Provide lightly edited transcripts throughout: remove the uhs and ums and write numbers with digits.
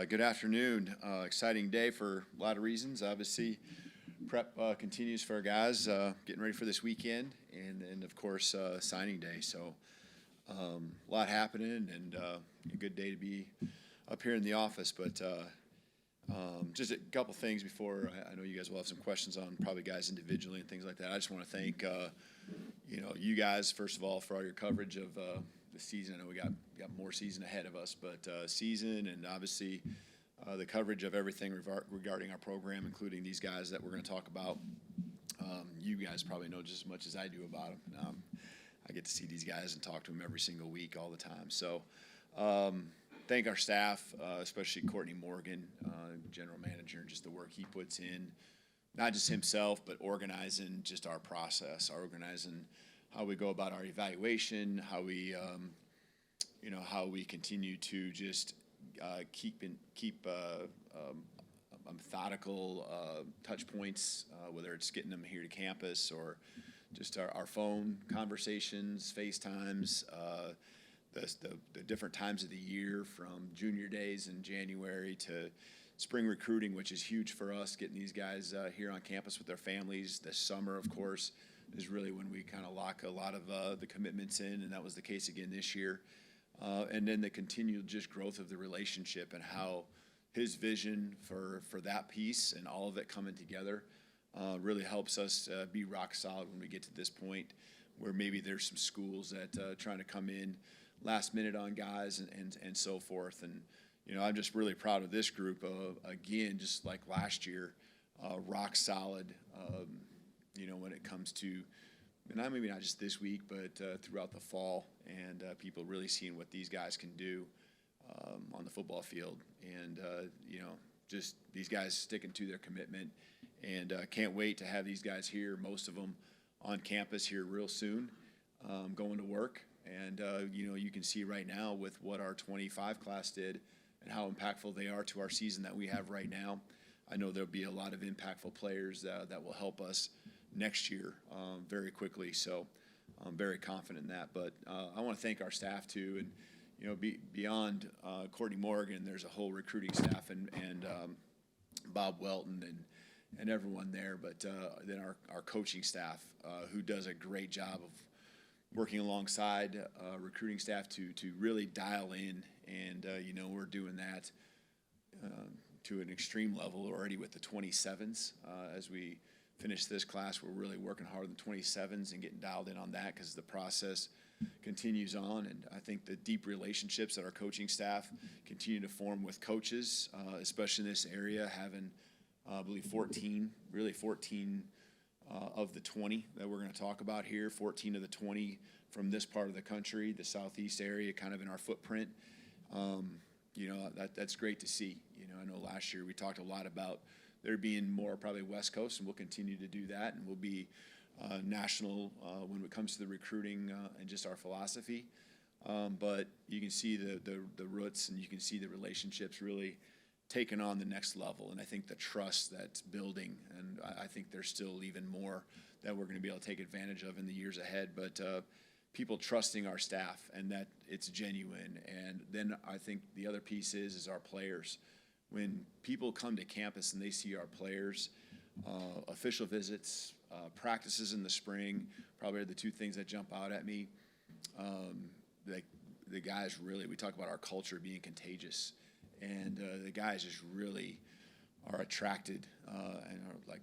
Good afternoon. Exciting day for a lot of reasons. Obviously, prep continues for our guys, getting ready for this weekend, and of course, signing day. So, a lot happening, and a good day to be up here in the office. But just a couple things before I know you guys will have some questions on probably guys individually and things like that. I just want to thank you guys first of all for all your coverage of the season. I know we got more season ahead of us, but season and obviously the coverage of everything regarding our program, including these guys that we're going to talk about. You guys probably know just as much as I do about them. I get to see these guys and talk to them every single week, all the time. So thank our staff, especially Courtney Morgan, general manager, and just the work he puts in, not just himself, but organizing just our process, organizing how we go about our evaluation, how we continue to just keep methodical touch points, whether it's getting them here to campus or just our phone conversations, FaceTimes, the different times of the year from junior days in January to spring recruiting, which is huge for us, getting these guys here on campus with their families. This summer, of course, is really when we kind of lock a lot of the commitments in, and that was the case again this year. And then the continued just growth of the relationship and how his vision for that piece and all of it coming together really helps us be rock solid when we get to this point where maybe there's some schools that trying to come in last minute on guys and so forth. And, I'm just really proud of this group, again, just like last year, rock solid, when it comes to, and maybe not just this week, but throughout the fall, and people really seeing what these guys can do on the football field. And, just these guys sticking to their commitment. And can't wait to have these guys here, most of them on campus here real soon, going to work. And, you can see right now with what our 25 class did and how impactful they are to our season that we have right now. I know there'll be a lot of impactful players that will help us next year very quickly. So I'm very confident in that. But I want to thank our staff too. And, beyond Courtney Morgan, there's a whole recruiting staff and Bob Welton and everyone there. But then our coaching staff who does a great job of working alongside recruiting staff to really dial in. And, we're doing that to an extreme level already with the 27s. As we finish this class, we're really working hard on the 27s and getting dialed in on that because the process continues on. And I think the deep relationships that our coaching staff continue to form with coaches, especially in this area, having, I believe, 14 of the 20 that we're going to talk about here, 14 of the 20 from this part of the country, the southeast area, kind of in our footprint. That's great to see. I know last year we talked a lot about there being more probably West Coast, and we'll continue to do that, and we'll be national when it comes to the recruiting and just our philosophy. But you can see the roots, and you can see the relationships really taking on the next level. And I think the trust that's building, and I think there's still even more that we're going to be able to take advantage of in the years ahead. But people trusting our staff and that it's genuine. And then I think the other piece is our players. When people come to campus and they see our players, official visits, practices in the spring, probably are the two things that jump out at me. The guys really, we talk about our culture being contagious. And the guys just really are attracted and are like,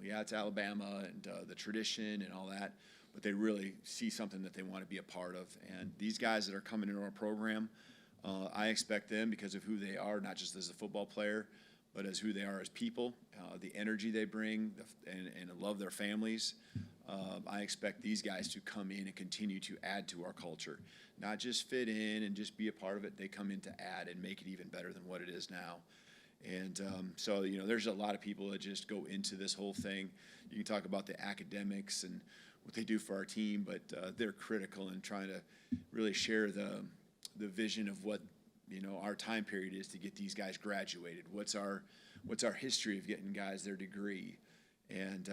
it's Alabama and the tradition and all that, but they really see something that they want to be a part of. And these guys that are coming into our program, I expect them, because of who they are, not just as a football player, but as who they are as people, the energy they bring, and love their families. I expect these guys to come in and continue to add to our culture, not just fit in and just be a part of it. They come in to add and make it even better than what it is now. And so, there's a lot of people that just go into this whole thing. You can talk about the academics and what they do for our team, but they're critical in trying to really share the vision of what, our time period is to get these guys graduated. What's our history of getting guys their degree? And,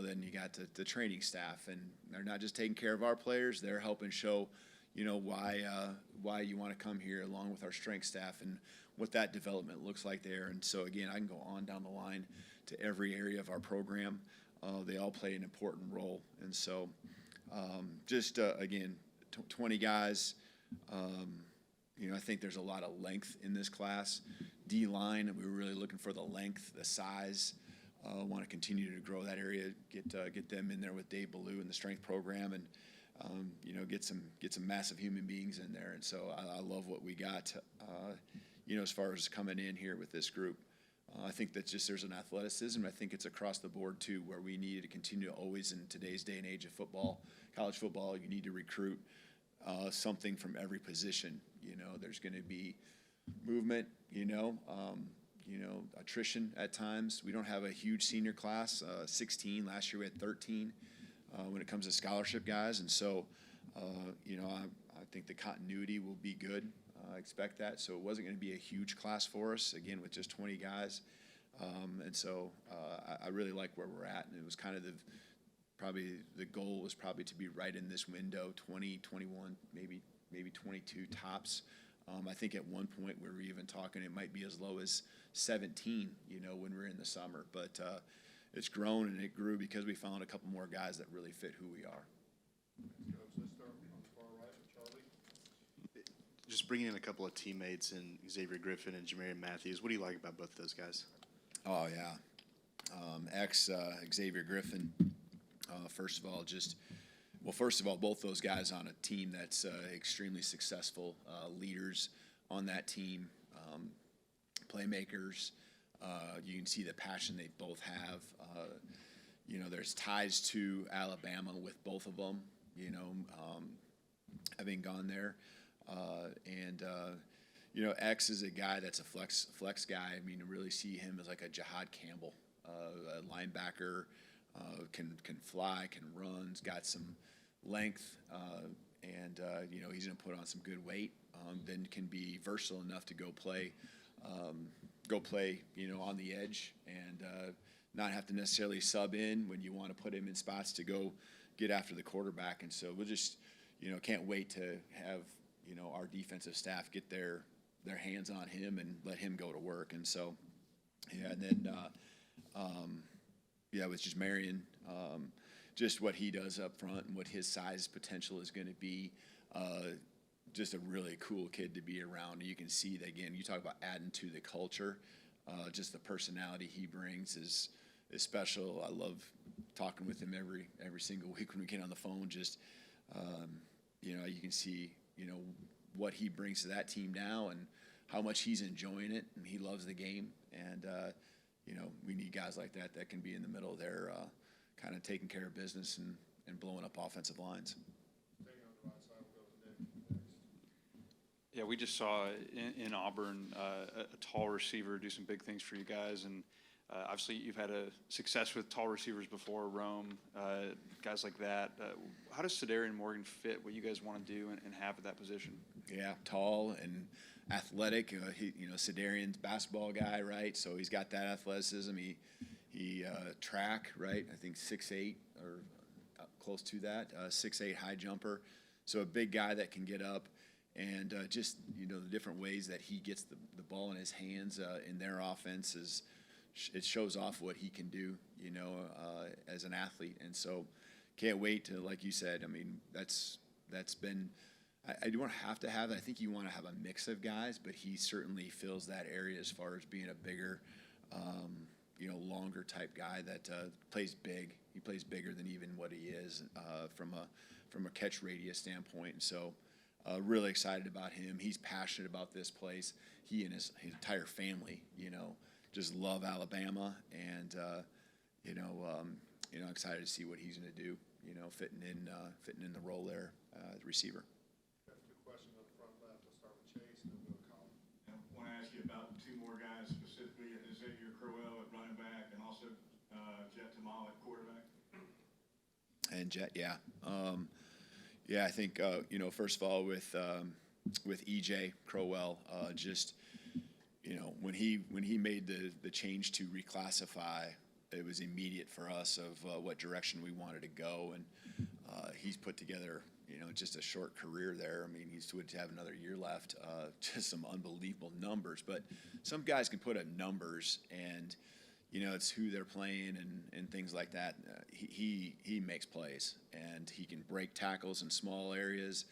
then you got the training staff, and they're not just taking care of our players, they're helping show, why you want to come here, along with our strength staff, and what that development looks like there. And so again, I can go on down the line to every area of our program. They all play an important role. And so again, 20 guys. I think there's a lot of length in this class. D-line, we were really looking for the length, the size. Want to continue to grow that area, get them in there with Dave Ballou and the strength program, and get some massive human beings in there. And so I love what we got, as far as coming in here with this group. I think that there's an athleticism. I think it's across the board too, where we need to continue to always, in today's day and age of football, college football, you need to recruit something from every position. There's going to be movement, attrition at times. We don't have a huge senior class, 16. Last year we had 13 when it comes to scholarship guys. And so, I think the continuity will be good. I expect that. So it wasn't going to be a huge class for us, again, with just 20 guys. And so I really like where we're at. And it was kind of probably the goal was probably to be right in this window, 20, 21, maybe 22 tops. I think at one point we were even talking it might be as low as 17, when we're in the summer. But it's grown and it grew because we found a couple more guys that really fit who we are. Let's start on the far right with Charlie. Just bringing in a couple of teammates in Xavier Griffin and Jamarian Matthews. What do you like about both those guys? Oh, yeah. Xavier Griffin, first of all, both those guys on a team that's extremely successful, leaders on that team, playmakers. You can see the passion they both have. There's ties to Alabama with both of them, having gone there. X is a guy that's a flex guy. I mean, to really see him as like a Jihad Campbell, a linebacker, can fly, can run, has got some length, and he's going to put on some good weight. Then can be versatile enough to go play, on the edge, and not have to necessarily sub in when you want to put him in spots to go get after the quarterback. And so we'll just, can't wait to have, our defensive staff get their hands on him and let him go to work. And so, and then, with just Marion, just what he does up front and what his size potential is going to be, just a really cool kid to be around. You can see that, again, you talk about adding to the culture, just the personality he brings is special. I love talking with him every single week when we get on the phone. Just, you can see, what he brings to that team now and how much he's enjoying it, and he loves the game. And, we need guys like that can be in the middle there, kind of taking care of business and blowing up offensive lines. Staying on the right side, we'll go to Nick next. Yeah, we just saw in Auburn a tall receiver do some big things for you guys, and obviously you've had a success with tall receivers before, Rome, guys like that. How does Sidearian Morgan fit what you guys want to do and have at that position? Yeah, tall and athletic. Sidearian's basketball guy, right? So he's got that athleticism. He track, right? I think 6'8" or close to that, 6'8" high jumper. So a big guy that can get up, and just the different ways that he gets the ball in his hands in their offense it shows off what he can do, as an athlete. And so can't wait to, like you said, I mean, that's been. I don't have to have that. I think you want to have a mix of guys, but he certainly fills that area as far as being a bigger, longer type guy that plays big. He plays bigger than even what he is from a catch radius standpoint. And so really excited about him. He's passionate about this place. He and his entire family, just love Alabama, and excited to see what he's going to do. Fitting in the role there, the receiver. Got two questions on the front left. We'll start with Chase, and then we'll go to Colin. I want to ask you about two more guys, specifically Xavier Crowell at running back and also Jet Tamal at quarterback. And Jet, yeah. I think, first of all, with EJ Crowell, when he made the change to reclassify, it was immediate for us of what direction we wanted to go. And he's put together, just a short career there. I mean, he would have another year left. Just some unbelievable numbers. But some guys can put up numbers, and it's who they're playing and things like that. He makes plays, and he can break tackles in small areas.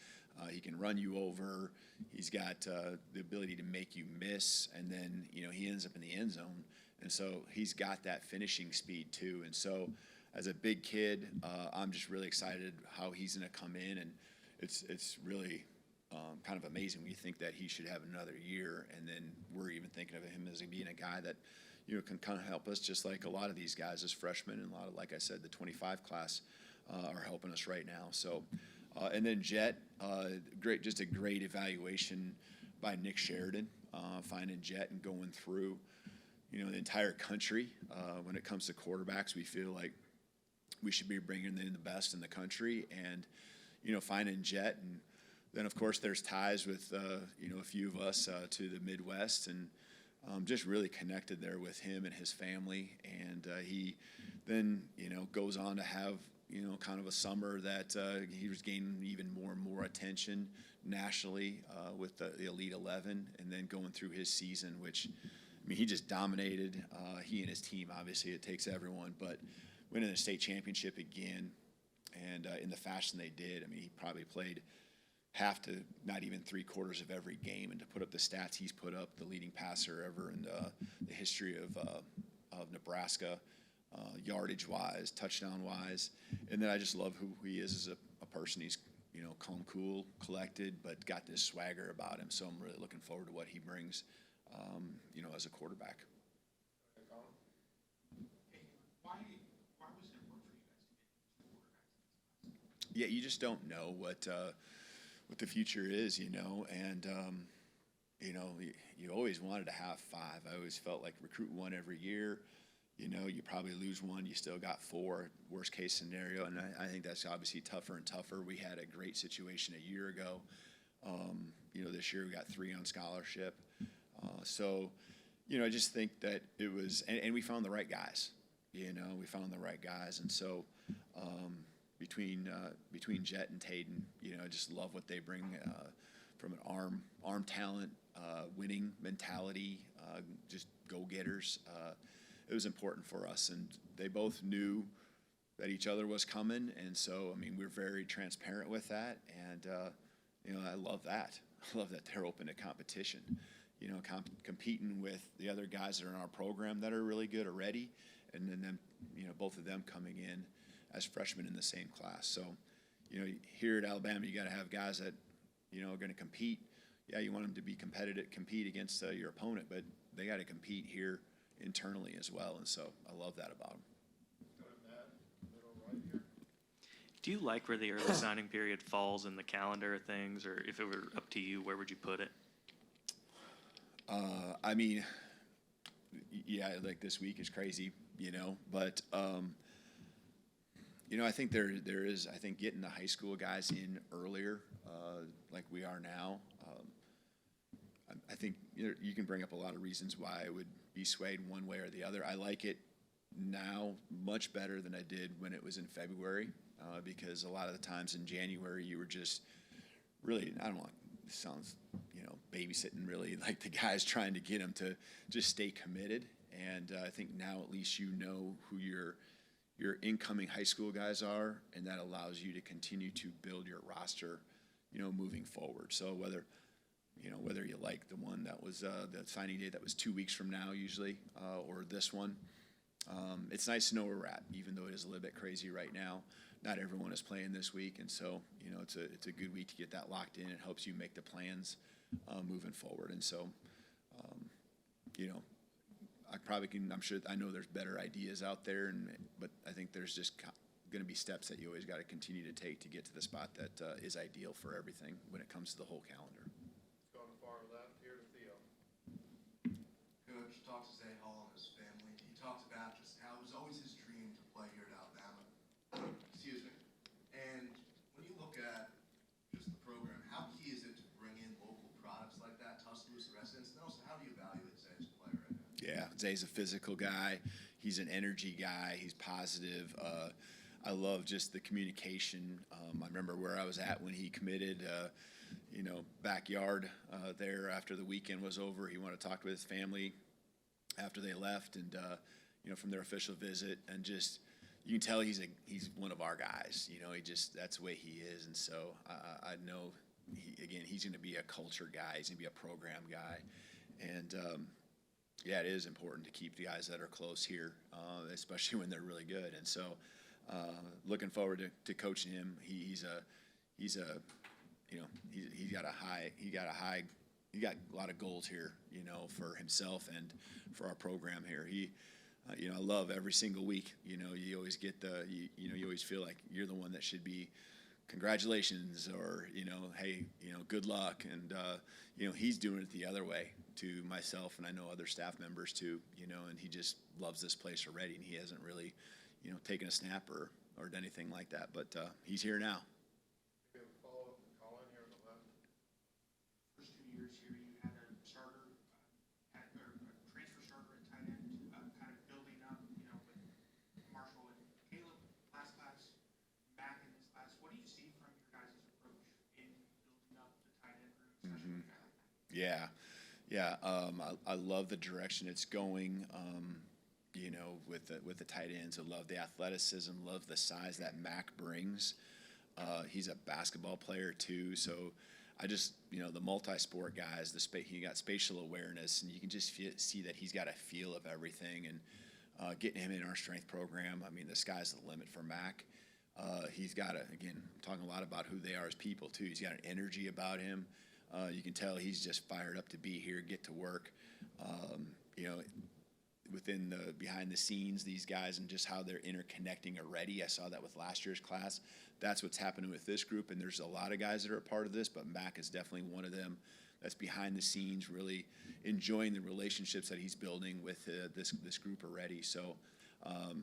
He can run you over. He's got the ability to make you miss, and then he ends up in the end zone. And so he's got that finishing speed too. And so as a big kid, I'm just really excited how he's going to come in, and it's really kind of amazing when you think that he should have another year, and then we're even thinking of him as being a guy that can kind of help us, just like a lot of these guys as freshmen, and a lot of, like I said, the 25 class are helping us right now. So, and then Jet, just a great evaluation by Nick Sheridan, finding Jet and going through the entire country. When it comes to quarterbacks, we feel like we should be bringing in the best in the country, and finding Jet. And then of course there's ties with a few of us to the Midwest, and just really connected there with him and his family. And he then goes on to have kind of a summer that he was gaining even more and more attention nationally with the Elite 11, and then going through his season, which he just dominated. He and his team, obviously it takes everyone, but winning the state championship again, and in the fashion they did. He probably played half to not even 3/4 of every game, and to put up the stats he's put up, the leading passer ever in the history of Nebraska, yardage-wise, touchdown-wise. And then I just love who he is as a person. He's calm, cool, collected, but got this swagger about him. So I'm really looking forward to what he brings, as a quarterback. Hey, Colin? Hey, why was it important for you guys to get two quarterbacks in this class? Yeah, you just don't know what the future is, and you always wanted to have 5. I always felt like recruit 1 every year. You probably lose 1, you still got 4, worst case scenario, and I think that's obviously tougher and tougher. We had a great situation a year ago. This year we got 3 on scholarship. So, I just think that it was, and we found the right guys. We found the right guys, and so between Jet and Tayden, I just love what they bring from an arm talent, winning mentality, just go-getters. It was important for us, and they both knew that each other was coming, and so we're very transparent with that, and I love that. I love that they're open to competition. Competing with the other guys that are in our program that are really good already, and then them, both of them coming in as freshmen in the same class. So, here at Alabama, you got to have guys that are going to compete. Yeah, you want them to be competitive, compete against your opponent, but they got to compete here internally as well, and so I love that about them. Go to Matt, middle right here. Do you like where the early signing period falls in the calendar of things, or if it were up to you, where would you put it? Yeah, like this week is crazy, but I think there is, I think getting the high school guys in earlier, like we are now. I think you can bring up a lot of reasons why I would be swayed one way or the other. I like it now much better than I did when it was in February, because a lot of the times in January you were just really, I don't want, it sounds, babysitting really, like the guys trying to get them to just stay committed. And I think now at least who your incoming high school guys are, and that allows you to continue to build your roster, moving forward. So whether you like the one that was the signing day that was 2 weeks from now usually, or this one, it's nice to know where we're at, even though it is a little bit crazy right now. Not everyone is playing this week, and so it's a good week to get that locked in. It helps you make the plans moving forward, and so I know there's better ideas out there, but I think there's just going to be steps that you always got to continue to take to get to the spot that is ideal for everything when it comes to the whole calendar. Let's go to the far left here to Theo. Coach talked to Zay Hall and his family. He talked about just how it was always his dream to play here at Alabama. Excuse me. And when you look at just the program, how key is it to bring in local products like that, Tuscaloosa residents? And also, how do you evaluate Zay as a player right now? Yeah, Zay's a physical guy. He's an energy guy. He's positive. I love just the communication. I remember where I was at when he committed, backyard there after the weekend was over. He wanted to talk with his family after they left and, from their official visit. And just, you can tell he's one of our guys. That's the way he is. And so I know, he's going to be a culture guy. He's going to be a program guy. And, it is important to keep the guys that are close here, especially when they're really good. And so, looking forward to coaching him. He got a lot of goals here, for himself and for our program here. I love every single week. You always get you always feel like you're the one that should be congratulations or, hey, good luck. And, he's doing it the other way to myself, and I know other staff members too, and he just loves this place already, and he hasn't really, taken a snap or done anything like that, but he's here now. We have a follow-up from Colin here on the left. First 2 years here, you had a starter, or a transfer starter at tight end, kind of building up, with Marshall and Caleb last class, Mac in this class. What do you see from your guys' approach in building up the tight end room, especially with a guy like that? Yeah. I love the direction it's going. With the tight ends, I love the athleticism, love the size that Mac brings. He's a basketball player too, so I just the multi-sport guys, he got spatial awareness, and you can just see that he's got a feel of everything. And getting him in our strength program, I mean, the sky's the limit for Mac. He's got talking a lot about who they are as people too. He's got an energy about him. You can tell he's just fired up to be here, get to work. Within the behind the scenes, these guys and just how they're interconnecting already. I saw that with last year's class. That's what's happening with this group, and there's a lot of guys that are a part of this, but Mac is definitely one of them that's behind the scenes, really enjoying the relationships that he's building with this group already. So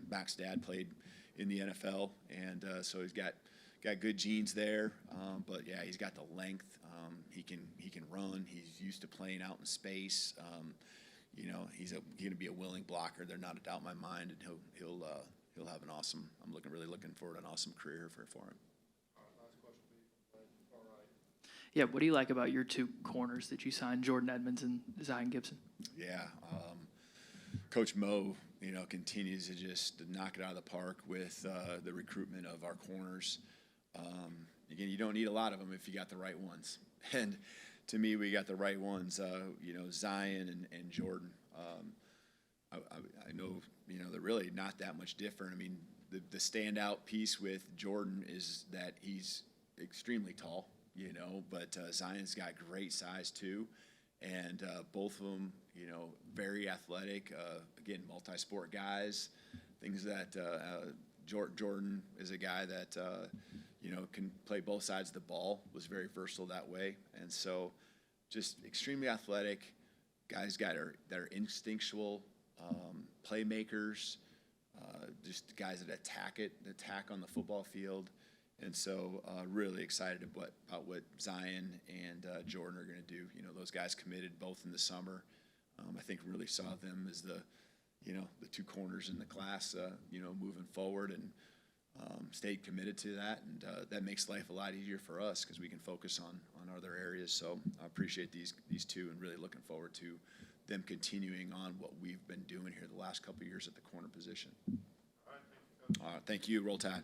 Mac's dad played in the NFL, and so he's got good genes there. But yeah, he's got the length. He can run. He's used to playing out in space. He's going to be a willing blocker. There's not a doubt in my mind, and he'll have an awesome. I'm really looking forward to an awesome career for him. All right, last question for you from Blake, far right. Yeah, what do you like about your two corners that you signed, Jordan Edmonds and Zion Gibson? Yeah, Coach Mo, continues to just knock it out of the park with the recruitment of our corners. Again, you don't need a lot of them if you got the right ones, and to me, we got the right ones. Zion and Jordan. I know they're really not that much different. I mean, the standout piece with Jordan is that he's extremely tall, but Zion's got great size too, and both of them, very athletic. Again, multi-sport guys. Things that Jordan is a guy that can play both sides of the ball. Was very versatile that way, and so just extremely athletic guys. That are instinctual playmakers. Just guys that attack on the football field, and so really excited about what Zion and Jordan are going to do. Those guys committed both in the summer. I think really saw them as the two corners in the class, moving forward, and stayed committed to that, and that makes life a lot easier for us because we can focus on other areas. So I appreciate these two, and really looking forward to them continuing on what we've been doing here the last couple of years at the corner position. All right, thank you, Coach. Thank you. Roll Tide.